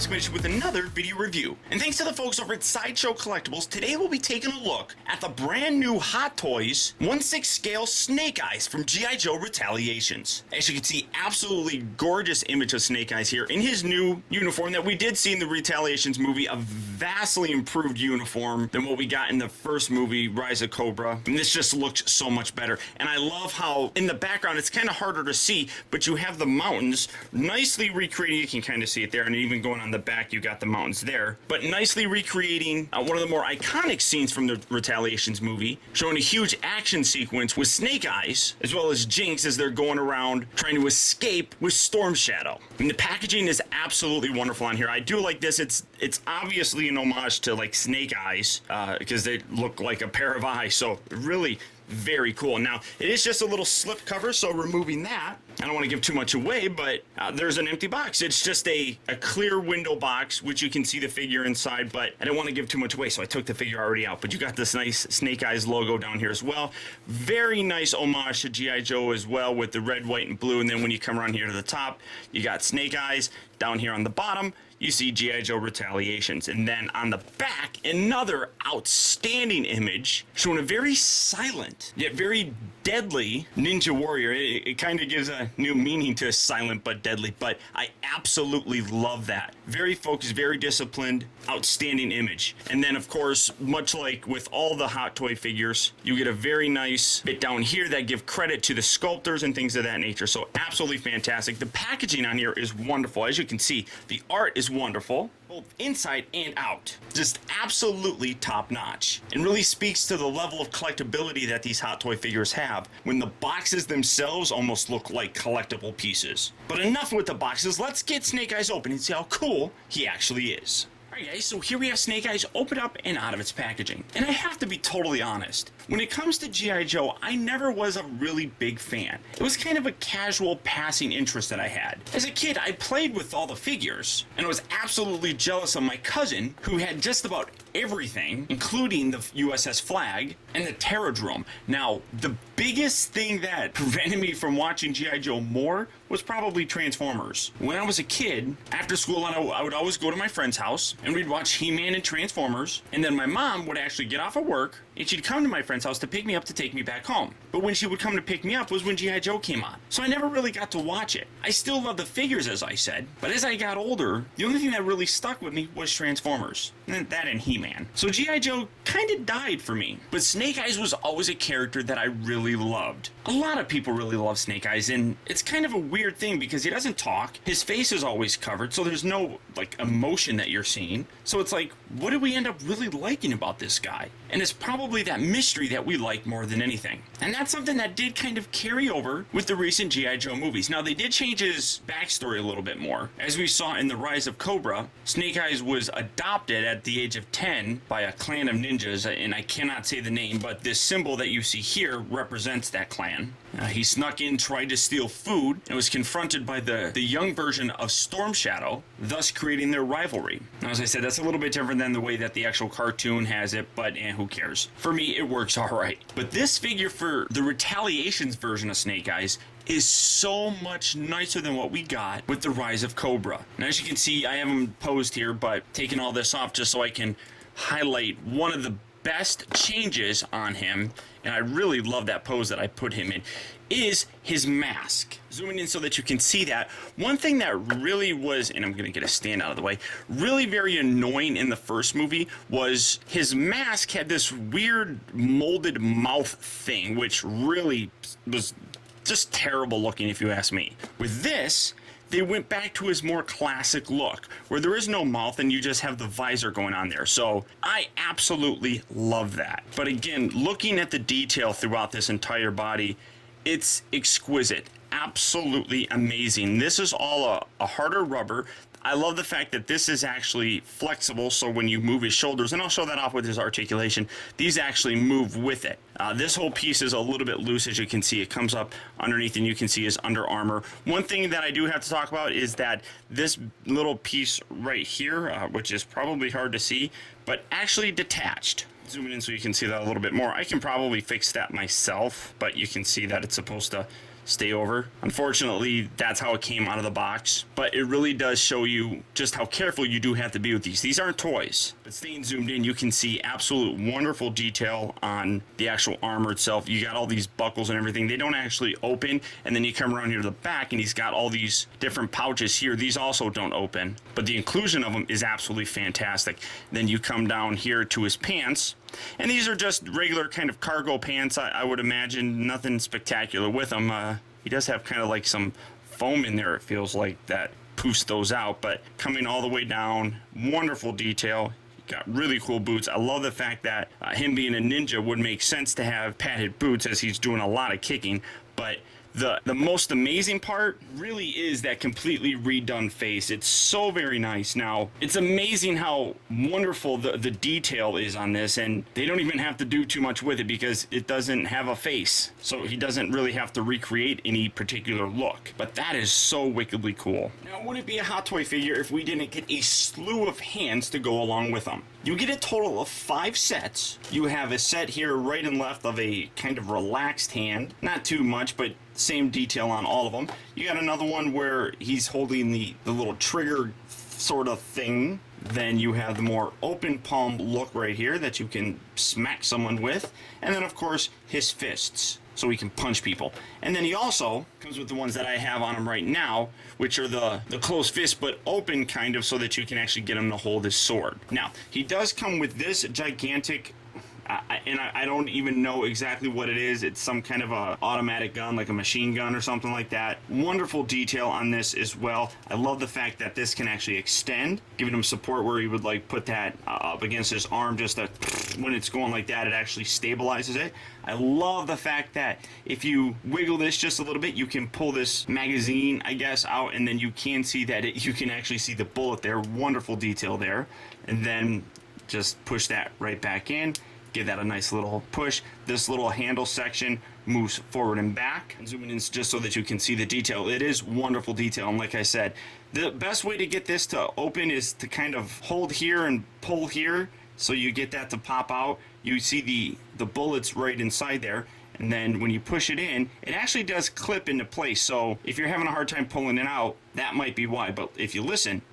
Optibotimus with another video review. And thanks to the folks over at Sideshow Collectibles, today we'll be taking a look at the brand new Hot Toys 1/6 scale Snake Eyes from G.I. Joe Retaliations. As you can see, absolutely gorgeous image of Snake Eyes here in his new uniform that we did see in the Retaliations movie, a vastly improved uniform than what we got in the first movie, Rise of Cobra. And this just looks so much better. And I love how in the background, it's kind of harder to see, but you have the mountains nicely recreated. You can kind of see it there, and even going on the back, you got the mountains there, but nicely recreating one of the more iconic scenes from the Retaliations movie, showing a huge action sequence with Snake Eyes as well as Jinx as they're going around trying to escape with Storm Shadow. And the packaging is absolutely wonderful on here. I do like this. It's obviously an homage to like Snake Eyes because they look like a pair of eyes, so really very cool. Now, it is just a little slip cover, so removing that, I don't want to give too much away, but there's an empty box. It's just a clear window box, which you can see the figure inside, but I don't want to give too much away, so I took the figure already out. But you got this nice Snake Eyes logo down here as well. Very nice homage to G.I. Joe as well with the red, white, and blue. And then when you come around here to the top, you got Snake Eyes. Down here on the bottom, you see G.I. Joe Retaliations. And then on the back, another outstanding image showing a very silent, yet very deadly Ninja Warrior. It kind of gives a new meaning to silent but deadly, but I absolutely love that. Very focused, very disciplined, outstanding image. And then, of course, much like with all the Hot Toy figures, you get a very nice bit down here that give credit to the sculptors and things of that nature. So absolutely fantastic. The packaging on here is wonderful. As you can see, the art is wonderful, both inside and out. Just absolutely top notch, and really speaks to the level of collectability that these Hot Toy figures have when the boxes themselves almost look like collectible pieces. But enough with the boxes, let's get Snake Eyes open and see how cool he actually is. Alright guys, so here we have Snake Eyes open up and out of its packaging. And I have to be totally honest, when it comes to G.I. Joe, I never was a really big fan. It was kind of a casual passing interest that I had. As a kid, I played with all the figures, and I was absolutely jealous of my cousin, who had just about everything, including the USS Flag and the Terradrome. Now, the biggest thing that prevented me from watching G.I. Joe more was probably Transformers. When I was a kid, after school, I would always go to my friend's house, and we'd watch He-Man and Transformers, and then my mom would actually get off of work, and she'd come to my friend's house to pick me up to take me back home. But when she would come to pick me up was when G.I. Joe came on. So I never really got to watch it. I still love the figures, as I said, but as I got older, the only thing that really stuck with me was Transformers. And that and He-Man. So G.I. Joe kind of died for me. But Snake Eyes was always a character that I really loved. A lot of people really love Snake Eyes, and it's kind of a weird thing because he doesn't talk. His face is always covered, so there's no like emotion that you're seeing. So it's like, what do we end up really liking about this guy? And it's probably that mystery that we like more than anything. And that's something that did kind of carry over with the recent G.I. Joe movies. Now, they did change his backstory a little bit more. As we saw in the Rise of Cobra, Snake Eyes was adopted at the age of 10 by a clan of ninjas, and I cannot say the name, but this symbol that you see here represents that clan. He snuck in, tried to steal food, and was confronted by the young version of Storm Shadow, thus creating their rivalry. Now, as I said, that's a little bit different than the way that the actual cartoon has it, but who cares? For me, it works all right. But this figure for the Retaliations version of Snake Eyes is so much nicer than what we got with the Rise of Cobra. Now, as you can see, I have him posed here, but taking all this off just so I can highlight one of the best changes on him, and I really love that pose that I put him in, is his mask. Zooming in so that you can see that. One thing that really was, and I'm going to get a stand out of the way, really very annoying in the first movie was his mask had this weird molded mouth thing, which really was just terrible looking if you ask me. With this, they went back to his more classic look, where there is no mouth and you just have the visor going on there. So I absolutely love that. But again, looking at the detail throughout this entire body, it's exquisite. Absolutely amazing. This is all a harder rubber. I love the fact that this is actually flexible, so when you move his shoulders, and I'll show that off with his articulation, these actually move with it. This whole piece is a little bit loose, as you can see. It comes up underneath, and you can see his Under Armour. One thing that I do have to talk about is that this little piece right here, which is probably hard to see, but actually detached. Zoom in so you can see that a little bit more. I can probably fix that myself, but you can see that it's supposed to stay over. Unfortunately, that's how it came out of the box, but it really does show you just how careful you do have to be with these. These aren't toys, but staying zoomed in, you can see absolute wonderful detail on the actual armor itself. You got all these buckles and everything. They don't actually open, and then you come around here to the back and he's got all these different pouches here. These also don't open, but the inclusion of them is absolutely fantastic. Then you come down here to his pants, and these are just regular kind of cargo pants, I would imagine. Nothing spectacular with them. He does have kind of like some foam in there, it feels like, that poofs those out, but coming all the way down, wonderful detail. Got really cool boots. I love the fact that him being a ninja would make sense to have padded boots as he's doing a lot of kicking, but the most amazing part really is that completely redone face. It's so very nice. Now, it's amazing how wonderful the detail is on this, and they don't even have to do too much with it because it doesn't have a face. So he doesn't really have to recreate any particular look. But that is so wickedly cool. Now, would it be a Hot Toy figure if we didn't get a slew of hands to go along with them? You get a total of 5 sets. You have a set here right and left of a kind of relaxed hand. Not too much, but same detail on all of them. You got another one where he's holding the little trigger sort of thing. Then you have the more open palm look right here that you can smack someone with. And then, of course, his fists, so he can punch people. And then he also comes with the ones that I have on him right now, which are the closed fist but open kind of, so that you can actually get him to hold his sword. Now, he does come with this gigantic, I don't even know exactly what it is. It's some kind of a automatic gun, like a machine gun or something like that. Wonderful detail on this as well. I love the fact that this can actually extend, giving him support where he would like put that up against his arm, just that when it's going like that, it actually stabilizes it. I love the fact that if you wiggle this just a little bit, you can pull this magazine, I guess, out, and then you can see that you can actually see the bullet there. Wonderful detail there. And then just push that right back in. Give that a nice little push. This little handle section moves forward and back. And zooming in just so that you can see the detail. It is wonderful detail, and like I said, the best way to get this to open is to kind of hold here and pull here, so you get that to pop out. You see the bullets right inside there, and then when you push it in, it actually does clip into place. So if you're having a hard time pulling it out, that might be why. But if you listen,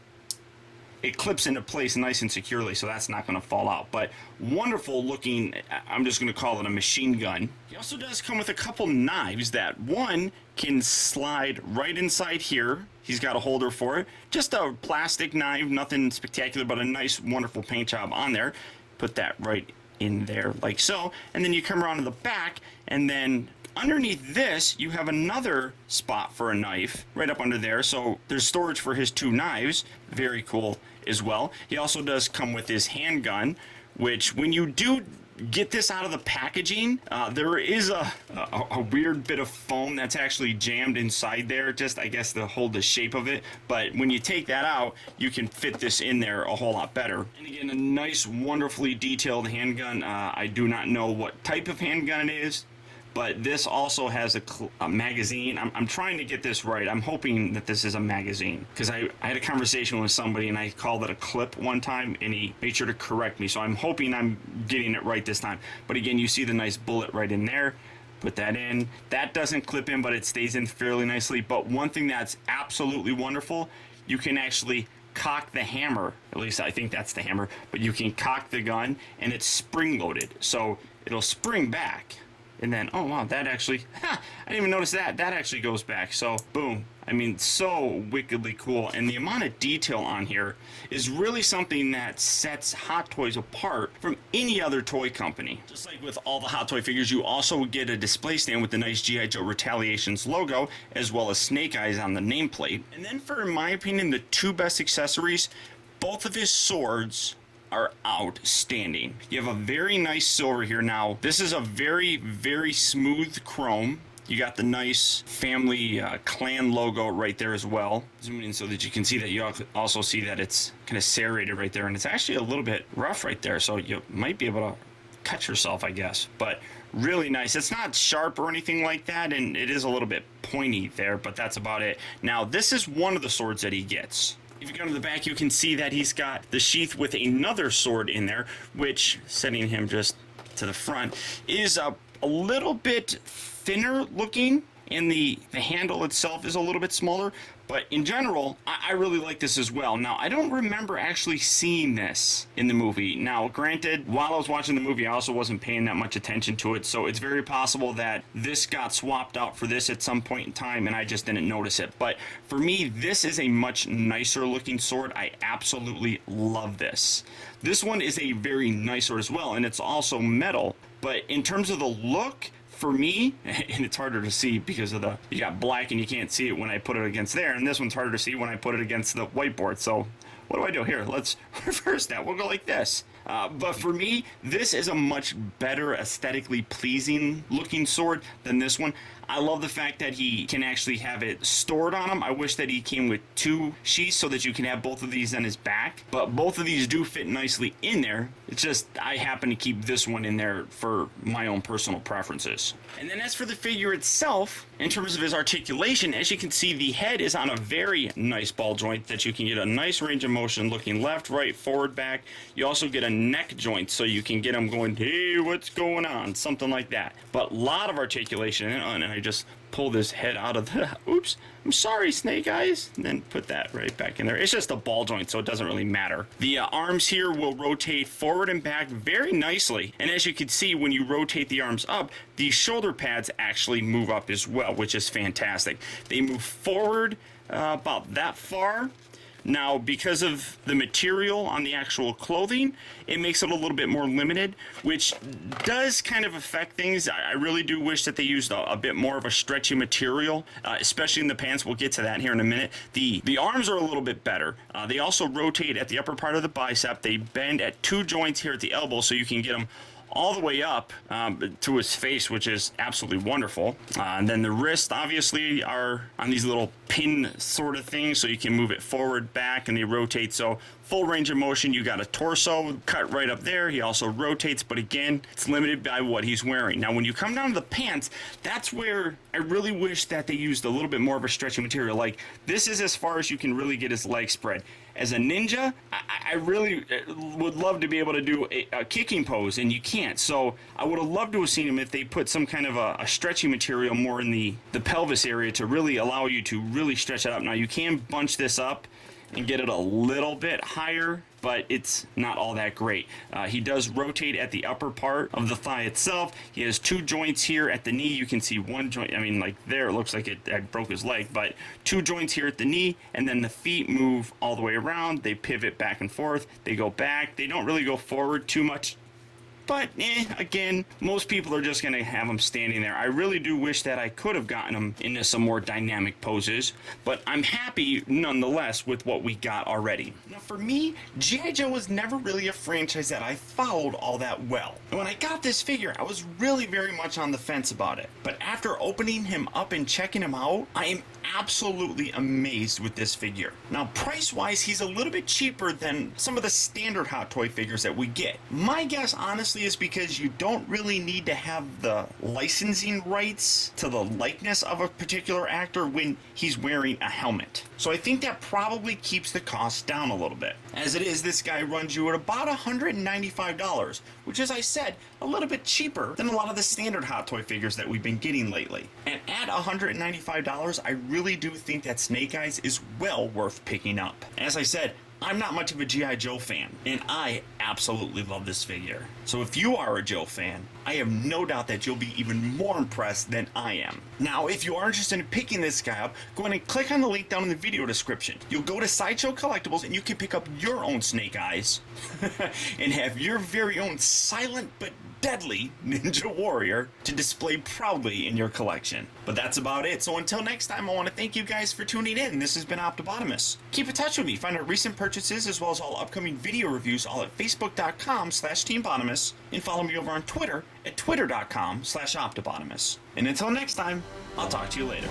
it clips into place nice and securely, so that's not going to fall out. But wonderful looking, I'm just going to call it a machine gun. He also does come with a couple knives that one can slide right inside here. He's got a holder for it. Just a plastic knife, nothing spectacular, but a nice, wonderful paint job on there. Put that right in there like so. And then you come around to the back, and then underneath this, you have another spot for a knife right up under there. So there's storage for his 2 knives. Very cool as well. He also does come with his handgun, which when you do get this out of the packaging, there is a weird bit of foam that's actually jammed inside there, just I guess to hold the shape of it. But when you take that out, you can fit this in there a whole lot better. And again, a nice, wonderfully detailed handgun. I do not know what type of handgun it is, but this also has a magazine. I'm trying to get this right. I'm hoping that this is a magazine, because I had a conversation with somebody and I called it a clip one time, and he made sure to correct me. So I'm hoping I'm getting it right this time. But again, you see the nice bullet right in there. Put that in. That doesn't clip in, but it stays in fairly nicely. But one thing that's absolutely wonderful, you can actually cock the hammer. At least I think that's the hammer. But you can cock the gun, and it's spring-loaded. So it'll spring back. And then, oh wow, that actually, I didn't even notice that. That actually goes back. So, boom. I mean, so wickedly cool. And the amount of detail on here is really something that sets Hot Toys apart from any other toy company. Just like with all the Hot Toy figures, you also get a display stand with the nice G.I. Joe Retaliation's logo, as well as Snake Eyes on the nameplate. And then for, in my opinion, the 2 best accessories, both of his swords are outstanding. You have a very nice silver here. Now, this is a very, very smooth chrome. You got the nice family clan logo right there as well. Zoom in so that you can see that. You also see that it's kind of serrated right there, and it's actually a little bit rough right there, so you might be able to cut yourself, I guess. But really nice. It's not sharp or anything like that, and it is a little bit pointy there, but that's about it. Now, this is one of the swords that he gets. If you go to the back, you can see that he's got the sheath with another sword in there, which, setting him just to the front, is a little bit thinner looking. and the handle itself is a little bit smaller. But in general, I really like this as well. Now, I don't remember actually seeing this in the movie. Now, granted, while I was watching the movie, I also wasn't paying that much attention to it, so it's very possible that this got swapped out for this at some point in time, and I just didn't notice it. But for me, this is a much nicer looking sword. I absolutely love this. This one is a very nice sword as well, and it's also metal. But in terms of the look, for me, and it's harder to see because of you got black and you can't see it when I put it against there, and this one's harder to see when I put it against the whiteboard. So what do I do here? Let's reverse that. We'll go like this. But for me, this is a much better aesthetically pleasing looking sword than this one. I love the fact that he can actually have it stored on him. I wish that he came with 2 sheaths so that you can have both of these on his back. But both of these do fit nicely in there. It's just I happen to keep this one in there for my own personal preferences. And then as for the figure itself, in terms of his articulation, as you can see, the head is on a very nice ball joint that you can get a nice range of motion looking left, right, forward, back. You also get a neck joint so you can get him going, hey, what's going on? Something like that. But a lot of articulation, and I just pull this head out of the, oops, I'm sorry, Snake Eyes, and then put that right back in there. It's just a ball joint, so it doesn't really matter. The arms here will rotate forward and back very nicely, and as you can see, when you rotate the arms up, the shoulder pads actually move up as well, which is fantastic. They move forward about that far. Now, because of the material on the actual clothing, it makes it a little bit more limited, which does kind of affect things. I really do wish that they used a bit more of a stretchy material, especially in the pants. We'll get to that here in a minute. The arms are a little bit better. They also rotate at the upper part of the bicep. They bend at 2 joints here at the elbow, so you can get them all the way up to his face, which is absolutely wonderful. And then the wrists obviously are on these little pin sort of things, so you can move it forward, back, and they rotate. So full range of motion. You got a torso cut right up there. He also rotates, but again, it's limited by what he's wearing. Now, when you come down to the pants, that's where I really wish that they used a little bit more of a stretchy material. Like, this is as far as you can really get his leg spread. As a ninja, I really would love to be able to do a kicking pose, and you can't. So I would have loved to have seen him if they put some kind of a stretchy material more in the pelvis area to really allow you to really stretch it up. Now, you can bunch this up and get it a little bit higher, but it's not all that great. He does rotate at the upper part of the thigh itself. He has 2 joints here at the knee. You can see 1 joint, I mean, like there, it looks like I broke his leg, but 2 joints here at the knee, and then the feet move all the way around. They pivot back and forth. They go back. They don't really go forward too much. But, again, most people are just going to have him standing there. I really do wish that I could have gotten him into some more dynamic poses, but I'm happy, nonetheless, with what we got already. Now, for me, G.I. Joe was never really a franchise that I followed all that well. And when I got this figure, I was really very much on the fence about it. But after opening him up and checking him out, I am absolutely amazed with this figure. Now, price-wise, he's a little bit cheaper than some of the standard Hot Toy figures that we get. My guess, honestly, is because you don't really need to have the licensing rights to the likeness of a particular actor when he's wearing a helmet. So I think that probably keeps the cost down a little bit. As it is, this guy runs you at about $195, which, as I said, a little bit cheaper than a lot of the standard Hot Toy figures that we've been getting lately. And at $195, I really do think that Snake Eyes is well worth picking up. As I said, I'm not much of a G.I. Joe fan, and I absolutely love this figure. So if you are a Joe fan, I have no doubt that you'll be even more impressed than I am. Now, if you are interested in picking this guy up, go ahead and click on the link down in the video description. You'll go to Sideshow Collectibles and you can pick up your own Snake Eyes and have your very own silent but deadly Ninja Warrior to display proudly in your collection. But that's about it. So until next time, I want to thank you guys for tuning in. This has been Optibotimus. Keep in touch with me. Find out recent purchases as well as all upcoming video reviews all at facebook.com/TeamBotimus, and follow me over on Twitter at twitter.com/Optibotimus. And until next time, I'll talk to you later.